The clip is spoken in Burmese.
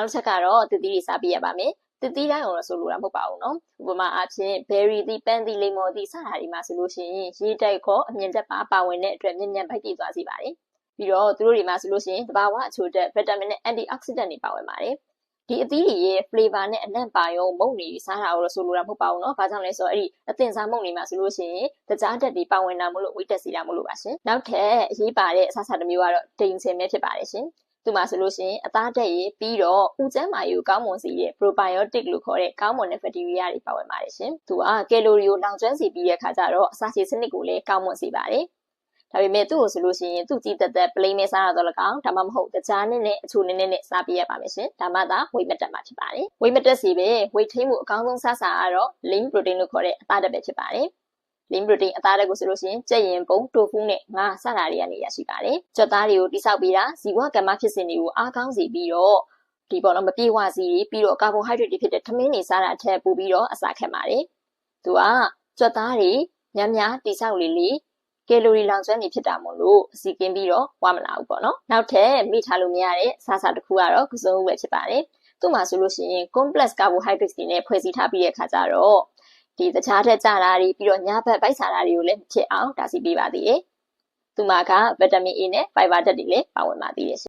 နောက်ချက်ကတော့သစ်သီးတွေစားပြရပါမယ်သစ်သီးတိုင်းအောင်လို့ဆိုလိုတာမဟုတ်ပါဘူးနော်ဥပမာအားဖြင့် berry သီးပန်းသီးလိမ္မော်သီးစတာတွေမှာဆိုလို့ရှိရင်ရေတိုက်ခေါ်အမြင့်တက်ပါဝင်တဲ့အတွက်မြန်ဗိုက်ပြည့်သွားစေပါတယ်ပြီးတော့သူတို့တွေမှာဆိုလို့ရှိရင်သဘာဝအချို့တက်ဗီတာမင်နဲ့ antioxidant တွေပါဝင်ပါတယ်ဒီအသီးတွေရဲ့ flavor နဲ့အနံ့ပါရုံမုန့်တွေစားတာလို့ဆိုလိုတာမဟုတ်ပါဘူးเนาะ။ဘာကြောင့်လဲဆိုတော့အဲ့ဒီအသင်စားမုန့်တွေမှာဆိုလို့ရှိရင်တကြားဓာတ်တွေပါဝင်တာမလို့ဝိတ်တက်စီတာမလို့ပါရှင်။နောက်ထပ်အရေးပါတဲ့အစားအစာတစ်မျိုးကတော့ဒိန်ဆင်ပဲဖြစ်ပါတယ်ရှင်။သူမှာဆိုလို့ရှိရင်အသားဓာတ်ရည်ပြီးတော့ဥကျန်းမာရေးကိုကောင်းမွန်စေတဲ့ probiotic လို့ခေါ်တဲ့ကောင်းမွန်တဲ့ bacteria တွေပါဝင်ပါတယ်ရှင်။သူကကယ်လိုရီကိုလောင်ကျွမ်းစေပြီးတဲ့အခါကျတော့အစာခြေစနစ်ကိုလည်းကောင်းမွန်စေပါတယ်။ဒါပေမဲ့သူ့ကိုဆိုလို့ရှိရင်သူ့ကြည့်သက် plain နဲ့စားရတော့လကောင်ဒါမှမဟုတ်တကြားနဲ့အချိုနဲ့စားပြရပါမယ်ရှင်ဒါမှသာဝိတ်မတက်မှာဖြစ်ပါတယ်ဝိတ်မတက်စီပဲဝိတ်ထိမှုအကောင်းဆုံးစားစာကတော့ lean protein လို့ခေါ်တဲ့အသားဓာတ်ပဲဖြစ်ပါတယ်lean protein အသားဓာတ်ကိုဆိုလို့ရှိရင်ကြက်ရင်ပုံတိုဖူးနဲ့ငါးစတာတွေကနေရရှိပါတယ်ကြွက်သားတွေကိုတိဆောက်ပြီးတာဇီဝကမ္မဖြစ်စဉ်တွေကိုအားကောင်းစေပြီးတော့ဒီပေါ်တော့မပြေဝစီပြီးတော့ကာဗွန်ဟိုက်ဒရိတ်တွေဖြစ်တဲ့ထမင်းတွေစားတာအထက်ပို့ပြီးတော့အစာခက်ပါတယ်သူကကြွက်သားတွေများတိဆောက်လေးကယ်လိုရီလောင်ကျွမ်းနေဖြစ်တာမို့လို့အစီကင်းပြီးတော့ဝါမလာဘူးပေါ့နော်နောက်ထပ်မိထားလို့မရတဲ့စားစာတစ်ခုကတော့ကစုံဦးပဲဖြစ်ပါတယ်သူ့မှာဆိုလို့ရှိရင် complex carbohydrates တွေနဲ့ဖွဲ့စည်းထားပြီးတဲ့အခါကျတော့ဒီတခြားထက်ကြတာတွေပြီးတော့ညဘက်ဗိုက်စာတာတွေကိုလည်းဖြစ်အောင်တားဆီးပေးပါသေးတယ်သူမှာကဗီတာမင် A နဲ့ fiber ဓာတ်တွေလည်းပါဝင်ပါသေးတယ်